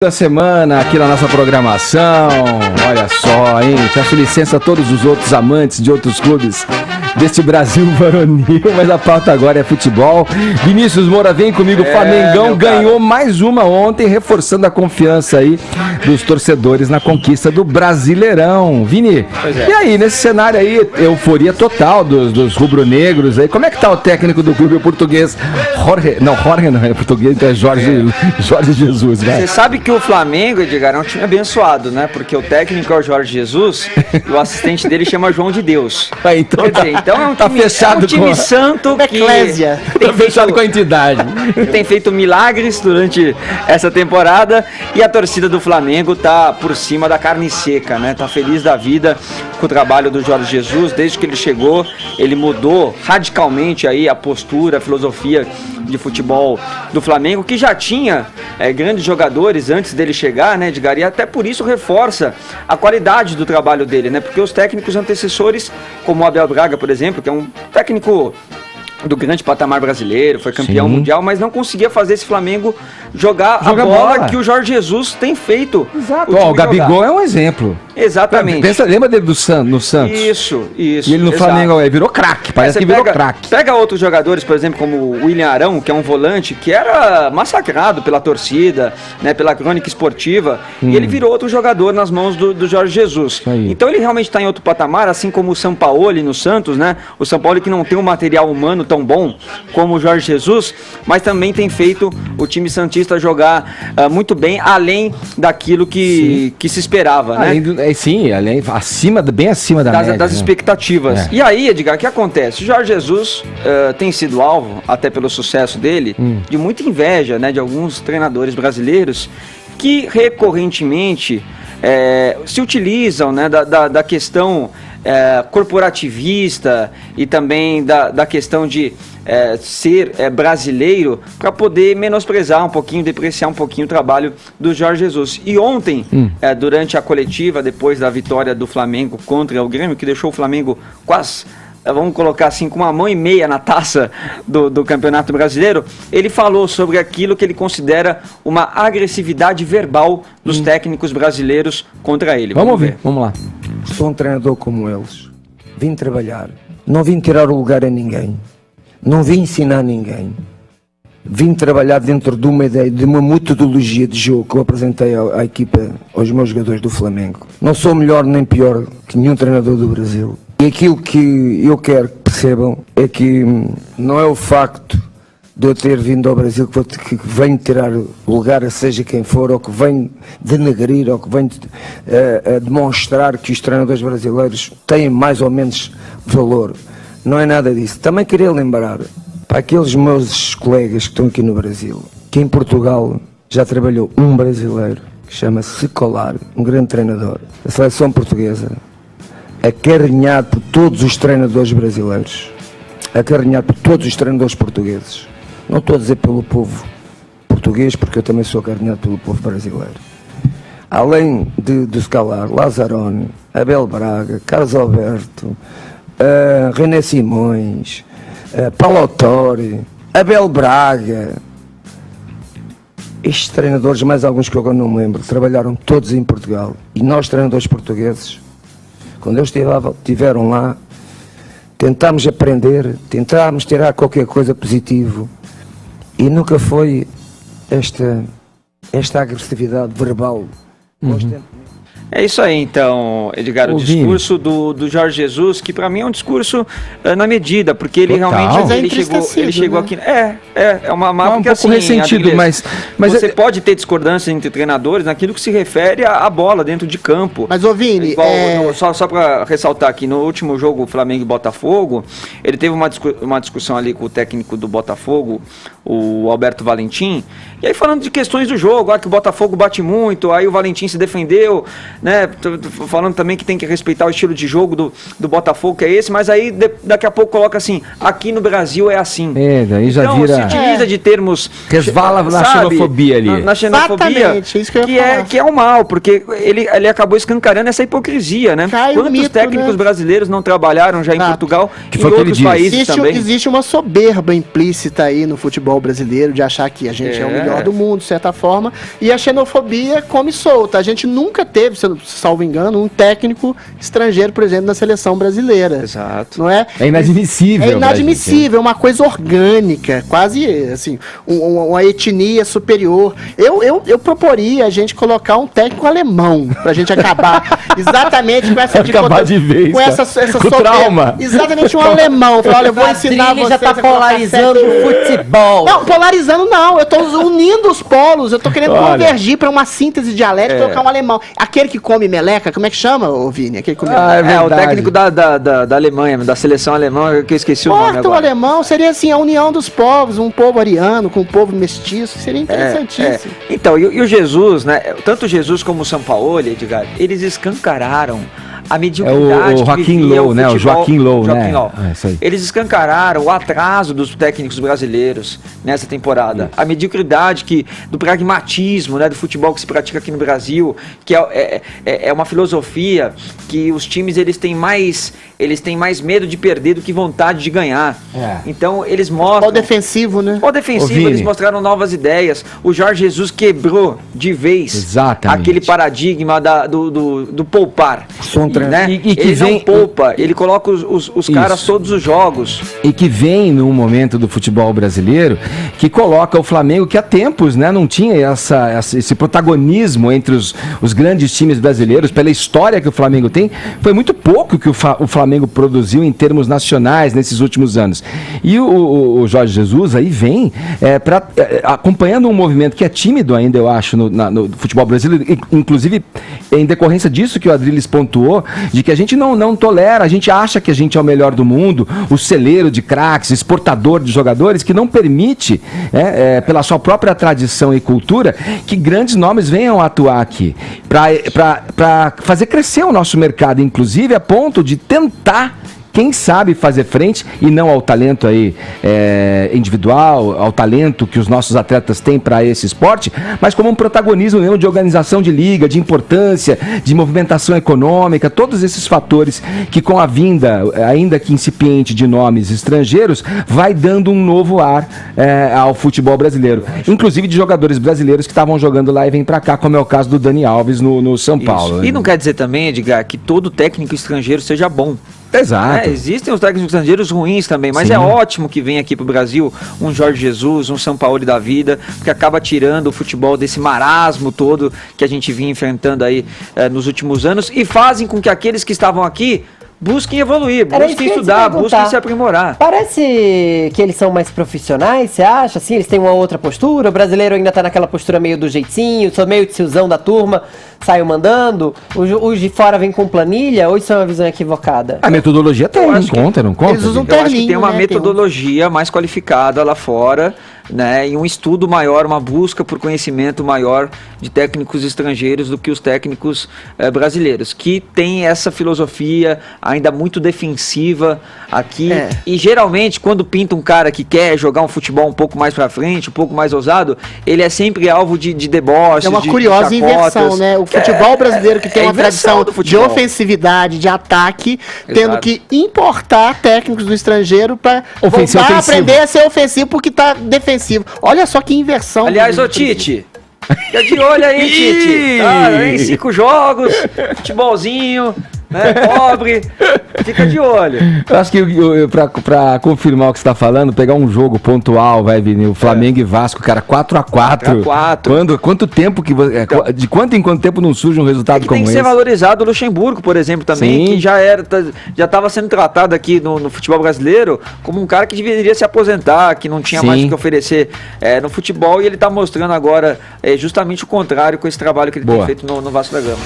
Da semana aqui na nossa programação, olha só, hein? Peço licença a todos os outros amantes de outros clubes deste Brasil varonil, mas a pauta agora é futebol. Vinícius Moura, vem comigo, Flamengão ganhou mais uma ontem, reforçando a confiança aí dos torcedores na conquista do Brasileirão. Vini, e aí, nesse cenário aí, euforia total dos rubro-negros aí, como é que tá o técnico do clube português? Jorge não é português, então é Jorge Jesus, vai. Você sabe que o Flamengo, Edgar, é um time abençoado, né? Porque o técnico é o Jorge Jesus e o assistente dele chama João de Deus. Então, quer dizer, então é um time, tá fechado, é um time santo que Eclésia. Tá fechado com a entidade. Tem feito milagres durante essa temporada e a torcida do Flamengo tá por cima da carne seca, né? Tá feliz da vida com o trabalho do Jorge Jesus. Desde que ele chegou, ele mudou radicalmente aí a postura, a filosofia de futebol do Flamengo, que já tinha grandes jogadores antes dele chegar, né, Edgar? E até por isso reforça a qualidade do trabalho dele, né? Porque os técnicos antecessores, como o Abel Braga, por exemplo, que é um técnico do grande patamar brasileiro, foi campeão mundial, mas não conseguia fazer esse Flamengo jogar a bola que o Jorge Jesus tem feito. Exato. O Gabigol é um exemplo. Exatamente. Lembra dele no Santos? Isso. E ele no Flamengo virou craque, parece que virou craque. Pega outros jogadores, por exemplo, como o William Arão, que é um volante que era massacrado pela torcida, né, pela crônica esportiva, e ele virou outro jogador nas mãos do Jorge Jesus. Então ele realmente está em outro patamar, assim como o Sampaoli no Santos, né? O Sampaoli que não tem um material humano tão bom como o Jorge Jesus, mas também tem feito o time santista jogar muito bem, além daquilo que se esperava, né? Bem acima da média, das expectativas. E aí, Edgar, o que acontece? O Jorge Jesus tem sido alvo, até pelo sucesso dele, de muita inveja, né, de alguns treinadores brasileiros que recorrentemente se utilizam, né, da questão corporativista e também da questão de ser brasileiro para poder menosprezar um pouquinho, depreciar um pouquinho o trabalho do Jorge Jesus. E ontem, durante a coletiva, depois da vitória do Flamengo contra o Grêmio, que deixou o Flamengo quase, vamos colocar assim, com uma mão e meia na taça do Campeonato Brasileiro, ele falou sobre aquilo que ele considera uma agressividade verbal dos técnicos brasileiros contra ele. Vamos ver, vamos lá. Sou um treinador como eles. Vim trabalhar. Não vim tirar o lugar a ninguém. Não vim ensinar ninguém. Vim trabalhar dentro de uma ideia, de uma metodologia de jogo que eu apresentei à equipa, aos meus jogadores do Flamengo. Não sou melhor nem pior que nenhum treinador do Brasil. E aquilo que eu quero que percebam é que não é o facto de eu ter vindo ao Brasil que venho tirar o lugar a seja quem for, ou que venho denegrir, ou que venho demonstrar que os treinadores brasileiros têm mais ou menos valor. Não é nada disso. Também queria lembrar para aqueles meus colegas que estão aqui no Brasil, que em Portugal já trabalhou um brasileiro, que chama-se Colar, um grande treinador da seleção portuguesa, acarinhado por todos os treinadores brasileiros, acarinhado por todos os treinadores portugueses. Não estou a dizer pelo povo português, porque eu também sou acarinhado pelo povo brasileiro. Além de Scalar, Lazzaroni, Abel Braga, Carlos Alberto, René Simões, Paulo Autori, Abel Braga, estes treinadores, mais alguns que eu agora não me lembro, trabalharam todos em Portugal. E nós, treinadores portugueses, quando eles estiveram lá, tentámos aprender, tentámos tirar qualquer coisa positivo, e nunca foi esta agressividade verbal. É isso aí, então, Edgar, o discurso do Jorge Jesus, que para mim é um discurso na medida, porque ele realmente ele chegou aqui. É uma marca um pouco assim, ressentido, mas você pode ter discordância entre treinadores naquilo que se refere à bola dentro de campo. Mas, ô Vini, só para ressaltar aqui, no último jogo Flamengo e Botafogo, ele teve uma discussão ali com o técnico do Botafogo, o Alberto Valentim, e aí falando de questões do jogo, que o Botafogo bate muito, aí o Valentim se defendeu, né? Tô falando também que tem que respeitar o estilo de jogo do Botafogo, que é esse, mas aí daqui a pouco coloca assim, aqui no Brasil é assim. Daí já então, vira... se utiliza de termos... Resvala na xenofobia ali. Na xenofobia, exatamente, isso que eu ia falar. que é o mal, porque ele acabou escancarando essa hipocrisia, né? Cai o Quantos mito, técnicos né? brasileiros não trabalharam já em Exato. Portugal Que e foi em o que ele outros disse. países também? Existe uma soberba implícita aí no futebol brasileiro de achar que a gente é o melhor do mundo, de certa forma, e a xenofobia come solta. A gente nunca teve, salvo engano, um técnico estrangeiro, por exemplo, na seleção brasileira. Exato. Não é? É inadmissível. É inadmissível, é uma coisa orgânica, quase assim, uma etnia superior. Eu proporia a gente colocar um técnico alemão pra gente acabar exatamente com essa Acabar de vez, com tá? essa Com o trauma. Exatamente, um alemão. Falar, olha, eu vou ensinar Adrilho vocês já tá a colocar polarizando certo. o futebol. Não, polarizando não, eu tô unindo os polos, eu tô querendo Olha. convergir pra uma síntese dialética e colocar um alemão. Aquele que come meleca, como é que chama, ô Vini? Aquele que come meleca. O técnico da Alemanha, da seleção alemã, que eu esqueci o nome Porta o agora. alemão seria assim, a união dos povos, um povo ariano com um povo mestiço, seria interessantíssimo. Então, e o Jesus, né? Tanto o Jesus como o Sampaoli, Edgar, eles escancararam a mediocridade o Joaquim que vivia Low, né? O futebol- Joaquim Low, Joaquim né? Low. É, isso aí. Eles escancararam o atraso dos técnicos brasileiros nessa temporada. A mediocridade do pragmatismo, né? Do futebol que se pratica aqui no Brasil, que é uma filosofia que os times eles têm mais medo de perder do que vontade de ganhar. Então, eles mostram... Futebol defensivo, né? Futebol defensivo, Ô, Vini. eles mostraram novas ideias. O Jorge Jesus quebrou de vez Exatamente. aquele paradigma do poupar. Sou um treinador. Né? E que ele vem- não poupa, ele coloca os caras Isso. todos os jogos. E que vem num momento do futebol brasileiro que coloca o Flamengo, que há tempos, né, não tinha esse protagonismo entre os grandes times brasileiros, pela história que o Flamengo tem. Foi muito pouco que o Flamengo produziu em termos nacionais nesses últimos anos. E o Jorge Jesus aí vem acompanhando um movimento que é tímido ainda, eu acho, no futebol brasileiro, inclusive em decorrência disso que o Adriles pontuou, de que a gente não tolera, a gente acha que a gente é o melhor do mundo, o celeiro de craques, exportador de jogadores, que não permite, pela sua própria tradição e cultura, que grandes nomes venham atuar aqui, para fazer crescer o nosso mercado, inclusive a ponto de tentar, quem sabe, fazer frente, e não ao talento aí individual, ao talento que os nossos atletas têm para esse esporte, mas como um protagonismo mesmo de organização de liga, de importância, de movimentação econômica, todos esses fatores que, com a vinda, ainda que incipiente, de nomes estrangeiros, vai dando um novo ar ao futebol brasileiro, inclusive de jogadores brasileiros que estavam jogando lá e vêm para cá, como é o caso do Dani Alves no São Paulo. Isso. E não quer dizer também, Edgar, que todo técnico estrangeiro seja bom. Exato. Existem os técnicos estrangeiros ruins também, mas Sim. é ótimo que venha aqui pro Brasil um Jorge Jesus, um Sampaoli da vida, porque acaba tirando o futebol desse marasmo todo que a gente vinha enfrentando aí nos últimos anos, e fazem com que aqueles que estavam aqui busquem evoluir, Era isso busquem que eu ia te estudar, perguntar. busquem se aprimorar. Parece que eles são mais profissionais, você acha? Assim, eles têm uma outra postura? O brasileiro ainda tá naquela postura meio do jeitinho, sou meio tiozão da turma, saiu mandando? Os de fora vêm com planilha? Ou isso é uma visão equivocada? A metodologia tem, Eu não acho que conta, não conta? eles usam Diego? Eu acho que terninho, tem uma né? metodologia mais qualificada lá fora, né, e um estudo maior, uma busca por conhecimento maior de técnicos estrangeiros do que os técnicos brasileiros, que tem essa filosofia ainda muito defensiva aqui, e geralmente quando pinta um cara que quer jogar um futebol um pouco mais pra frente, um pouco mais ousado, ele é sempre alvo de deboches, É uma de curiosa chacotas. inversão, né? O futebol brasileiro que tem é uma inversão tradição do de futebol. ofensividade, de ataque, tendo Exato. que importar técnicos do estrangeiro para Ofensivo, voltar a ofensivo. aprender a ser ofensivo porque tá defensivo. Olha só que inversão. Aliás, ô Tite, fica de olho aí, Tite. Tá, em 5 jogos, futebolzinho, né, pobre, fica de olho. Eu acho que pra confirmar o que você tá falando, pegar um jogo pontual, vai, Vini, o Flamengo e Vasco, cara, 4x4. 4x4. Quanto tempo que você. De quanto em quanto tempo não surge um resultado Que como tem que esse? ser valorizado o Luxemburgo, por exemplo, também, Sim. que já estava sendo tratado aqui no futebol brasileiro como um cara que deveria se aposentar, que não tinha Sim. mais o que oferecer no futebol, e ele está mostrando agora justamente o contrário com esse trabalho que ele Boa. tem feito no Vasco da Gama.